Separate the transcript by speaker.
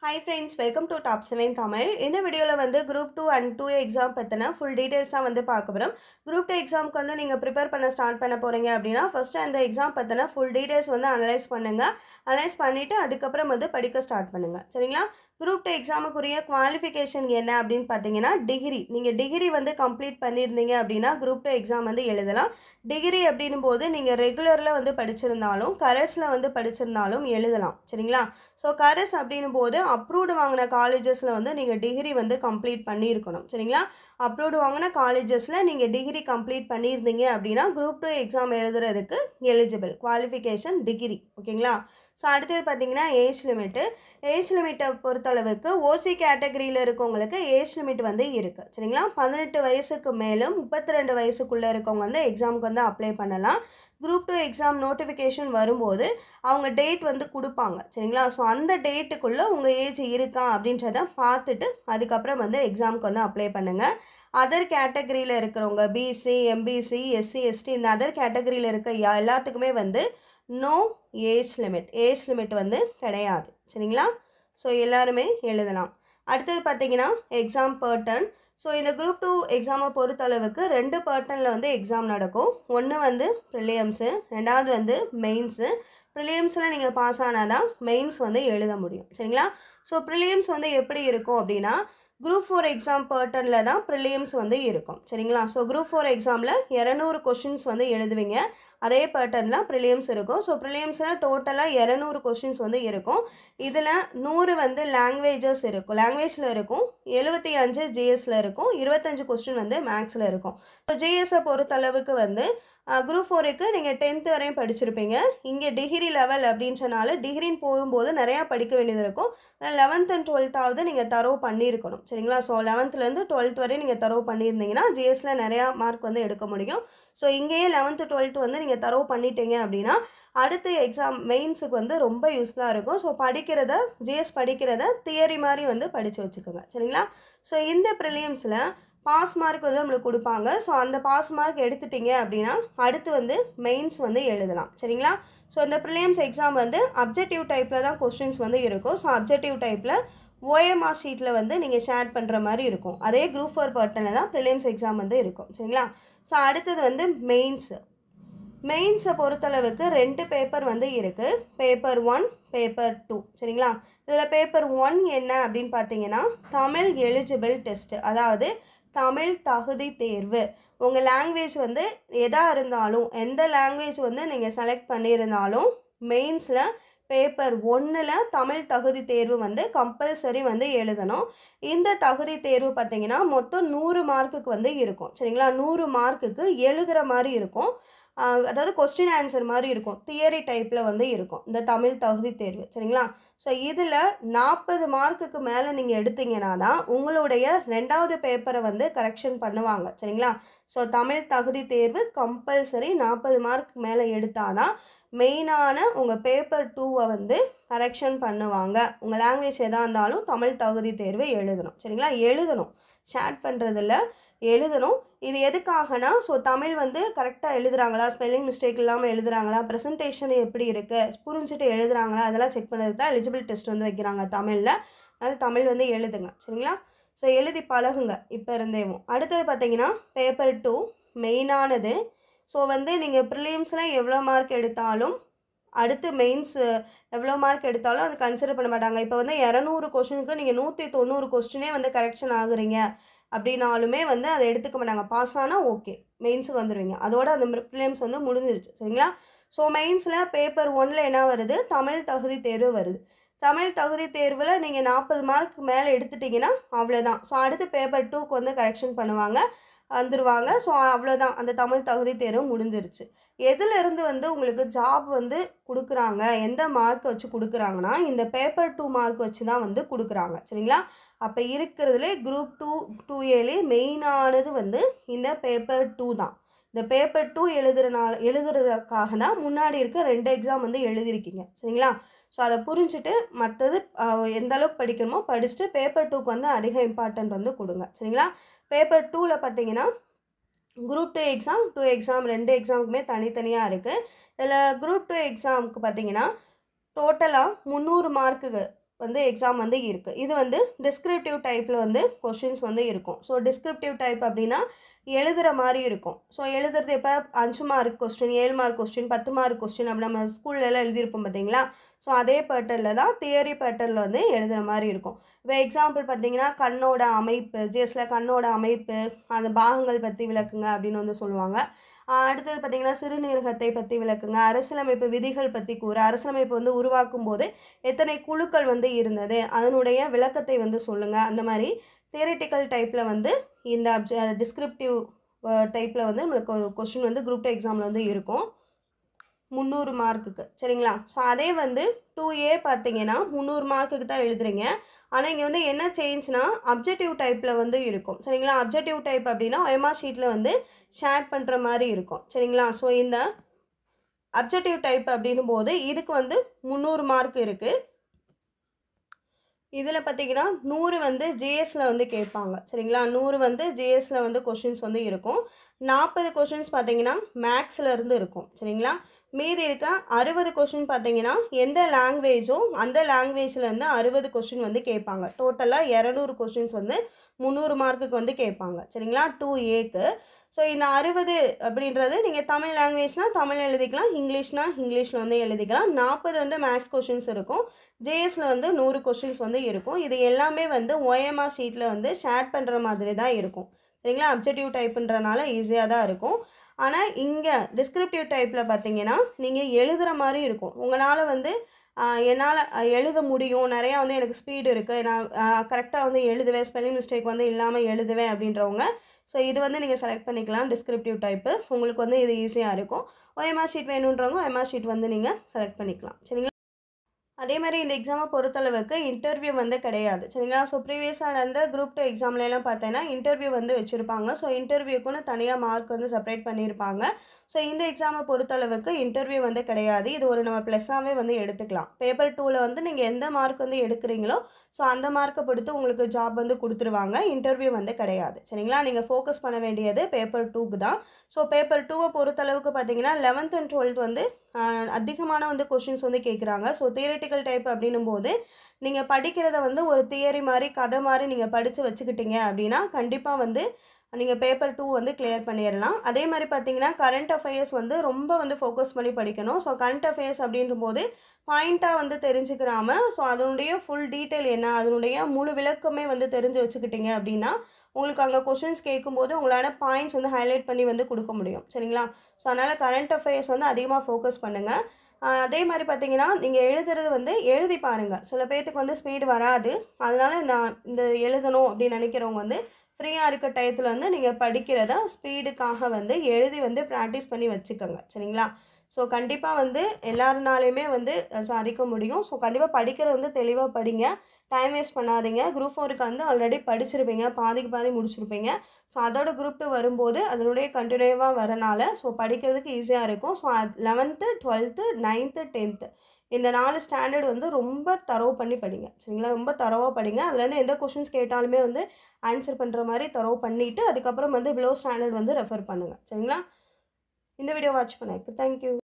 Speaker 1: Hi friends, welcome to Top 7 Tamil. இந்த வீடியோல வந்து Group 2 and 2A exam பத்தின full details வந்து பார்க்க போறோம். Group 2 examக்கு வந்து நீங்க prepare பண்ண ஸ்டார்ட் பண்ண போறீங்க அப்படினா first அந்த exam பத்தின full details வந்து அனலைஸ் பண்ணுங்க. அனலைஸ் பண்ணிட்டு அதுக்கு அப்புறம் வந்து படிக்க ஸ்டார்ட் பண்ணுங்க. சரிங்களா? Group 2 எக்ஸாமுக்குரிய குவாலிஃபிகேஷன் என்ன அப்படின்னு பார்த்தீங்கன்னா டிகிரி. நீங்கள் டிகிரி வந்து கம்ப்ளீட் பண்ணியிருந்தீங்க அப்படின்னா Group 2 எக்ஸாம் வந்து எழுதலாம். டிகிரி அப்படின்னும் போது நீங்கள் ரெகுலரில் வந்து படிச்சிருந்தாலும் கரஸில் வந்து படிச்சிருந்தாலும் எழுதலாம். சரிங்களா? ஸோ கரஸ் அப்படின்னும் போது அப்ரூவ்டு வாங்கின காலேஜஸில் வந்து நீங்கள் டிகிரி வந்து கம்ப்ளீட் பண்ணியிருக்கணும். சரிங்களா? அப்ரூவ்டு வாங்கின காலேஜஸில் நீங்கள் டிகிரி கம்ப்ளீட் பண்ணியிருந்தீங்க அப்படின்னா Group 2 எக்ஸாம் எழுதுறதுக்கு எலிஜிபிள். Qualification degree. ஓகேங்களா? ஸோ அடுத்தது பார்த்தீங்கன்னா ஏஜ் லிமிட்டு. ஏஜ் லிமிட்டை பொறுத்தளவுக்கு ஓசி கேட்டகரியில் இருக்கவங்களுக்கு ஏஜ் லிமிட் வந்து இருக்குது. சரிங்களா? 18 வயசுக்கு மேலும் 32 வயசுக்குள்ளே இருக்கவங்க வந்து எக்ஸாமுக்கு வந்து அப்ளை பண்ணலாம். Group 2 எக்ஸாம் நோட்டிஃபிகேஷன் வரும்போது அவங்க டேட் வந்து கொடுப்பாங்க. சரிங்களா? ஸோ அந்த டேட்டுக்குள்ளே உங்கள் ஏஜ் இருக்கா அப்படின்றத பார்த்துட்டு அதுக்கப்புறம் வந்து எக்ஸாமுக்கு வந்து அப்ளை பண்ணுங்கள். அதர் கேட்டகரியில் இருக்கிறவங்க பிசி, எம்பிசி, எஸ்சி, எஸ்டி இந்த அதர் கேட்டகரியில் இருக்க எல்லாத்துக்குமே வந்து நோ ஏஜ் லிமிட் வந்து கிடையாது. சரிங்களா? ஸோ எல்லாருமே எழுதலாம். அடுத்தது பார்த்தீங்கன்னா எக்ஸாம் பேட்டர்ன். ஸோ இந்த Group 2 எக்ஸாமை பொறுத்தளவுக்கு 2 பேட்டர்னில் வந்து எக்ஸாம் நடக்கும். ஒன்று வந்து ப்ரிலியம்ஸு, ரெண்டாவது வந்து மெயின்ஸு. ப்ரிலியம்ஸில் நீங்கள் பாஸ் ஆனால் தான் மெயின்ஸ் வந்து எழுத முடியும். சரிங்களா? ஸோ ப்ரிலியம்ஸ் வந்து எப்படி இருக்கும் அப்படின்னா Group 4 எக்ஸாம் பேட்டர்னில் தான் ப்ரிலியம்ஸ் வந்து இருக்கும். சரிங்களா? ஸோ Group 4 எக்ஸாமில் 200 கொஷின்ஸ் வந்து எழுதுவீங்க. அதே பேட்டர்னில் ப்ரிலியம்ஸ் இருக்கும். ஸோ ப்ரிலியம்ஸில் டோட்டலாக 200 கொஷின்ஸ் வந்து இருக்கும். இதில் 100 வந்து லாங்குவேஜஸ் இருக்கும், லாங்குவேஜில் இருக்கும், 75 ஜிஎஸ்சில் இருக்கும், 25 கொஸ்டின் வந்து மேக்ஸில் இருக்கும். ஸோ ஜிஎஸ்ஸை பொறுத்தளவுக்கு வந்து Group 4க்கு நீங்கள் 10th வரையும் படிச்சிருப்பீங்க. இங்கே டிகிரி லெவல் அப்படின்றனால டிகிரின்னு போகும்போது நிறையா படிக்க வேண்டியது இருக்கும். 11th and 12th நீங்கள் தரவு பண்ணியிருக்கணும். சரிங்களா? ஸோ 11th 12th வரையும் நீங்கள் தரவு பண்ணியிருந்தீங்கன்னா ஜிஎஸ்சில் நிறையா மார்க் வந்து எடுக்க முடியும். ஸோ இங்கேயே 11th 12th வந்து நீங்கள் தரவு பண்ணிட்டீங்க அப்படின்னா அடுத்த எக்ஸாம் மெயின்ஸுக்கு வந்து ரொம்ப யூஸ்ஃபுல்லாக இருக்கும். ஸோ ஜிஎஸ் படிக்கிறத தியரி மாதிரி வந்து படித்து வச்சுக்கோங்க. சரிங்களா? ஸோ இந்த ப்ரிலியம்ஸில் பாஸ் மார்க் வந்து நம்மளுக்கு கொடுப்பாங்க. ஸோ அந்த பாஸ் மார்க் எடுத்துட்டிங்க அப்படின்னா அடுத்து வந்து மெயின்ஸ் வந்து எழுதலாம். சரிங்களா? ஸோ இந்த ப்ரிலியம்ஸ் எக்ஸாம் வந்து அப்ஜெக்டிவ் டைப்பில் தான் கொஸ்டின்ஸ் வந்து இருக்கும். ஸோ அப்ஜெக்டிவ் டைப்பில் ஓஎம்ஆர் ஷீட்டில் வந்து நீங்கள் ஷேர் பண்ணுற மாதிரி இருக்கும். அதே Group 4 பேட்டர்னில் தான் ப்ரிலியம்ஸ் எக்ஸாம் வந்து இருக்கும். சரிங்களா? ஸோ அடுத்தது வந்து மெயின்ஸை பொறுத்தளவுக்கு 2 பேப்பர் வந்து இருக்குது. Paper 1, paper 2. சரிங்களா? இதில் பேப்பர் 1 என்ன அப்படின்னு பார்த்தீங்கன்னா தமிழ் எலிஜிபிள் டெஸ்ட்டு, அதாவது தமிழ் தகுதி தேர்வு. உங்கள் லாங்குவேஜ் வந்து எதாக இருந்தாலும் எந்த லாங்குவேஜ் வந்து நீங்கள் செலக்ட் பண்ணியிருந்தாலும் மெயின்ஸில் பேப்பர் 1ல் தமிழ் தகுதி தேர்வு வந்து கம்பல்சரி வந்து எழுதணும். இந்த தகுதி தேர்வு பார்த்தீங்கன்னா மொத்தம் 100 மார்க்குக்கு வந்து இருக்கும். சரிங்களா? 100 மார்க்குக்கு எழுதுகிற மாதிரி இருக்கும். அதாவது கொஸ்டின் ஆன்சர் மாதிரி இருக்கும். தியரி டைப்பில் வந்து இருக்கும் இந்த தமிழ் தகுதி தேர்வு. சரிங்களா? ஸோ இதில் 40 மார்க்குக்கு மேலே நீங்கள் எடுத்தீங்கன்னா தான் உங்களுடைய 2வது பேப்பரை வந்து கரெக்ஷன் பண்ணுவாங்க. சரிங்களா? ஸோ தமிழ் தகுதி தேர்வு கம்பல்சரி 40 மார்க்கு மேலே எடுத்தால் தான் மெயினான உங்கள் பேப்பர் 2வை வந்து கரெக்ஷன் பண்ணுவாங்க. உங்கள் லாங்குவேஜ் எதாக இருந்தாலும் தமிழ் தகுதி தேர்வு எழுதணும். சரிங்களா? எழுதணும், ஷேர் பண்ணுறதில்ல, எழுதணும். இது எதுக்காகனா ஸோ தமிழ் வந்து கரெக்டாக எழுதுகிறாங்களா, ஸ்பெல்லிங் மிஸ்டேக் இல்லாமல் எழுதுகிறாங்களா, ப்ரெசன்டேஷன் எப்படி இருக்குது, புரிஞ்சுட்டு எழுதுகிறாங்களா, அதெல்லாம் செக் பண்ணுறதுக்கு தான் எலிஜிபிள் டெஸ்ட் வந்து வைக்கிறாங்க தமிழில். அதனால் தமிழ் வந்து எழுதுங்க. சரிங்களா? ஸோ எழுதி பழகுங்க இப்போ இருந்தேவும். அடுத்தது பார்த்தீங்கன்னா பேப்பர் 2 மெயினானது. ஸோ வந்து நீங்கள் ப்ரிலியம்ஸில் எவ்வளோ மார்க் எடுத்தாலும் அடுத்து மெயின்ஸ் எவ்வளோ மார்க் எடுத்தாலும் அது கன்சிடர் பண்ண மாட்டாங்க. இப்போ வந்து 200 கொஸ்டினுக்கு நீங்கள் 190 கொஸ்டினே வந்து கரெக்ஷன் ஆகுறீங்க அப்படின்னாலுமே வந்து அதை எடுத்துக்க மாட்டாங்க. பாஸ் ஆனால் ஓகே, மெயின்ஸுக்கு வந்துடுவீங்க. அதோட அந்த ப்ரிலியம்ஸ் வந்து முடிஞ்சிருச்சு. சரிங்களா? ஸோ மெயின்ஸில் பேப்பர் 1ல் என்ன வருது, தமிழ் தகுதி தேர்வு வருது. தமிழ் தகுதி தேர்வில் நீங்கள் 40 மார்க் மேலே எடுத்துட்டிங்கன்னா அவ்வளோதான். ஸோ அடுத்து பேப்பர் 2க்கு வந்து கரெக்ஷன் பண்ணுவாங்க, வந்துடுவாங்க. ஸோ அவ்வளோதான், அந்த தமிழ் தகுதி தேர்வு முடிஞ்சிருச்சு. எதிலிருந்து வந்து உங்களுக்கு ஜாப் வந்து கொடுக்குறாங்க, எந்த மார்க் வச்சு கொடுக்குறாங்கன்னா இந்த பேப்பர் 2 மார்க் வச்சு தான் வந்து கொடுக்குறாங்க. சரிங்களா? அப்போ இருக்கிறதுலே Group 2 2Aலே மெயினானது வந்து இந்த பேப்பர் 2 தான். இந்த பேப்பர் 2 எழுதுறதுக்காக தான் முன்னாடி இருக்க 2 எக்ஸாம் வந்து எழுதியிருக்கீங்க. சரிங்களா? ஸோ அதை புரிஞ்சுட்டு மற்றது எந்த அளவுக்கு படிக்கணுமோ படிச்சுட்டு பேப்பர் 2க்கு வந்து அதிக இம்பார்ட்டன்ட் வந்து கொடுங்க. சரிங்களா? பேப்பர் 2ல் பார்த்தீங்கன்னா Group 2 எக்ஸாம், 2 எக்ஸாம் 2 எக்ஸாமுக்குமே தனித்தனியாக இருக்குது. இதில் Group 2 எக்ஸாமுக்கு பார்த்தீங்கன்னா டோட்டலாக 300 மார்க்குக்கு வந்து எக்ஸாம் வந்து இருக்குது. இது வந்து டிஸ்கிரிப்டிவ் டைப்பில் வந்து கொஷின்ஸ் வந்து இருக்கும். ஸோ டிஸ்கிரிப்டிவ் டைப் அப்படின்னா எழுதுகிற மாதிரி இருக்கும். ஸோ எழுதுறது எப்போ 5 mark question, 7 mark question, 10 mark question அப்படி நம்ம ஸ்கூல்லலாம் எழுதியிருப்போம் பார்த்தீங்களா? ஸோ அதே பேட்டர்னில் தான் தியரி பேட்டர்னில் வந்து எழுதுகிற மாதிரி இருக்கும். இப்போ எக்ஸாம்பிள் பார்த்தீங்கன்னா கண்ணோட அமைப்பு, ஜிஎஸ்ல கண்ணோட அமைப்பு, அந்த பாகங்கள் பற்றி விளக்குங்க அப்படின்னு வந்து சொல்லுவாங்க. அடுத்தது பார்த்தீங்கன்னா சிறுநீரகத்தை பற்றி விளக்குங்க, அரசியலமைப்பு விதிகள் பற்றி கூற, அரசியலமைப்பு வந்து உருவாக்கும் போது எத்தனை குழுக்கள் வந்து இருந்தது அதனுடைய விளக்கத்தை வந்து சொல்லுங்கள். அந்த மாதிரி தியரிட்டிக்கல் டைப்பில் வந்து இந்த டிஸ்கிரிப்டிவ் டைப்பில் வந்து நம்மளுக்கு கொஸ்டின் வந்து குரூப் 2 எக்ஸாமில் வந்து இருக்கும் 300 மார்க்குக்கு. சரிங்களா? ஸோ அதே வந்து 2A பார்த்தீங்கன்னா 300 மார்க்குக்கு தான் எழுதுறீங்க. ஆனால் இங்கே வந்து என்ன சேஞ்ச்னா அப்ஜெக்டிவ் டைப்பில் வந்து இருக்கும். சரிங்களா? அப்ஜெக்டிவ் டைப் அப்படின்னா OMR ஷீட்டில் வந்து ஷேர் பண்ணுற மாதிரி இருக்கும். சரிங்களா? ஸோ இந்த அப்ஜெக்டிவ் டைப் அப்படின்னும் போது இதுக்கு வந்து 300 மார்க் இருக்குது. இதில் பார்த்தீங்கன்னா 100 வந்து ஜிஎஸ்சில் வந்து கேட்பாங்க. சரிங்களா? 100 வந்து ஜிஎஸ்சில் வந்து கொஷின்ஸ் வந்து இருக்கும். 40 கொஷின்ஸ் பார்த்தீங்கன்னா மேக்ஸில் இருந்து இருக்கும். சரிங்களா? மீதி இருக்க 60 கொஷின் பார்த்தீங்கன்னா எந்த லாங்குவேஜோ அந்த லாங்குவேஜ்லேருந்து 60 கொஷின் வந்து கேட்பாங்க. டோட்டலாக 200 கொஷின்ஸ் வந்து 300 மார்க்குக்கு வந்து கேட்பாங்க. சரிங்களா? 2Aக்கு. ஸோ இந்த 60 அப்படின்றது நீங்கள் தமிழ் லாங்குவேஜ்னால் தமிழ் எழுதிக்கலாம், இங்கிலீஷ்னால் இங்கிலீஷில் வந்து எழுதிக்கலாம். 40 வந்து மேக்ஸ் கொஷின்ஸ் இருக்கும். ஜேஎஸில் வந்து 100 கொஷின்ஸ் வந்து இருக்கும். இது எல்லாமே வந்து OMR ஷீட்டில் வந்து ஷேர் பண்ணுற மாதிரி தான் இருக்கும். சரிங்களா? அப்ஜெக்டிவ் டைப்புன்றனால ஈஸியாக தான் இருக்கும். ஆனால் இங்கே டிஸ்கிரிப்டிவ் டைப்பில் பார்த்தீங்கன்னா நீங்கள் எழுதுகிற மாதிரி இருக்கும். உங்களால் வந்து என்னால் எழுத முடியும், நிறையா வந்து எனக்கு ஸ்பீடு இருக்குது, நான் கரெக்டாக வந்து எழுதுவேன், ஸ்பெல்லிங் மிஸ்டேக் வந்து இல்லாமல் எழுதுவேன் அப்படின்றவங்க ஸோ இது வந்து நீங்கள் செலக்ட் பண்ணிக்கலாம் டிஸ்கிரிப்டிவ் டைப்பு. ஸோ உங்களுக்கு வந்து இது ஈஸியாக இருக்கும். OMR ஷீட் வேணுன்றவங்க OMR ஷீட் வந்து நீங்கள் செலக்ட் பண்ணிக்கலாம். சரிங்களா? அதே மாதிரி இந்த எக்ஸாமை பொறுத்தளவுக்கு இன்டர்வியூ வந்து கிடையாது. சரிங்களா? ஸோ ப்ரீவியஸாக நடந்த குரூப் 2 எக்ஸாம்லாம் பார்த்தீங்கன்னா இன்டர்வியூ வந்து வச்சுருப்பாங்க. ஸோ இன்டர்வியூக்குன்னு தனியாக மார்க் வந்து செப்பரேட் பண்ணியிருப்பாங்க. ஸோ இந்த எக்ஸாமை பொறுத்தளவுக்கு இன்டர்வியூ வந்து கிடையாது. இது ஒரு நம்ம ப்ளஸ்ஸாகவே வந்து எடுத்துக்கலாம். பேப்பர் 2ல் வந்து நீங்கள் எந்த மார்க் வந்து எடுக்கிறீங்களோ ஸோ அந்த மார்க்கை பொறுத்து உங்களுக்கு ஜாப் வந்து கொடுத்துருவாங்க. இன்டர்வியூ வந்து கிடையாது. சரிங்களா? நீங்கள் ஃபோக்கஸ் பண்ண வேண்டியது பேப்பர் 2க்கு தான். ஸோ பேப்பர் 2வை பொறுத்தளவுக்கு பார்த்தீங்கன்னா 11th and 12th வந்து அதிகமான வந்து கொஷின்ஸ் வந்து கேட்குறாங்க. ஸோ தியரிட்டிக்கல் டைப் அப்படின்னும் போது நீங்கள் படிக்கிறத வந்து ஒரு தியரி மாதிரி கதை மாதிரி நீங்கள் படித்து வச்சுக்கிட்டீங்க அப்படின்னா கண்டிப்பாக வந்து நீங்கள் பேப்பர் 2 வந்து கிளியர் பண்ணிடலாம். அதே மாதிரி பார்த்தீங்கன்னா கரண்ட் அஃபேர்ஸ் வந்து ரொம்ப வந்து ஃபோக்கஸ் பண்ணி படிக்கணும். ஸோ கரண்ட் அஃபேர்ஸ் அப்படின்ற போது பாயிண்ட்டாக வந்து தெரிஞ்சுக்கிறாம ஸோ அதனுடைய ஃபுல் டீட்டெயில் என்ன அதனுடைய முழு விளக்கமே வந்து தெரிஞ்சு வச்சுக்கிட்டீங்க அப்படின்னா உங்களுக்கு அங்கே கொஷின்ஸ் கேட்கும்போது உங்களால் பாயிண்ட்ஸ் வந்து ஹைலைட் பண்ணி வந்து கொடுக்க முடியும். சரிங்களா? ஸோ அதனால் கரண்ட் அஃபேர்ஸ் வந்து அதிகமாக ஃபோக்கஸ் பண்ணுங்கள். அதே மாதிரி பார்த்தீங்கன்னா நீங்கள் எழுதுறது வந்து எழுதி பாருங்கள். சில பேர்த்துக்கு வந்து ஸ்பீடு வராது. அதனால் நான் இந்த எழுதணும் அப்படின்னு நினைக்கிறவங்க வந்து ஃப்ரீயாக இருக்க டயத்தில் வந்து நீங்கள் படிக்கிறத ஸ்பீடுக்காக வந்து எழுதி வந்து ப்ராக்டிஸ் பண்ணி வச்சுக்கோங்க. சரிங்களா? ஸோ கண்டிப்பாக வந்து எல்லாருனாலையுமே வந்து சாதிக்க முடியும். ஸோ கண்டிப்பாக படிக்கிறது வந்து தெளிவாக படிங்க, டைம் வேஸ்ட் பண்ணாதீங்க. குரூப் 4க்கு வந்து ஆல்ரெடி படிச்சிருப்பீங்க, பாதிக்கு பாதி முடிச்சிருப்பீங்க. ஸோ அதோட குரூப் 2 வரும்போது அதனுடைய கண்டினியூவாக வரனால ஸோ படிக்கிறதுக்கு ஈஸியாக இருக்கும். So 11th, 12th, 9th, 10th இந்த 4 ஸ்டாண்டர்ட் வந்து ரொம்ப தரவு பண்ணி படிங்க. சரிங்களா? ரொம்ப தரவாக படிங்க. அதுலேருந்து எந்த கொஷின்ஸ் கேட்டாலுமே வந்து ஆன்சர் பண்ணுற மாதிரி தரவு பண்ணிவிட்டு அதுக்கப்புறம் வந்து பிலோ ஸ்டாண்டர்ட் வந்து ரெஃபர் பண்ணுங்கள். சரிங்களா? இந்த வீடியோ வாட்ச் பண்ணதுக்கு தேங்க்யூ.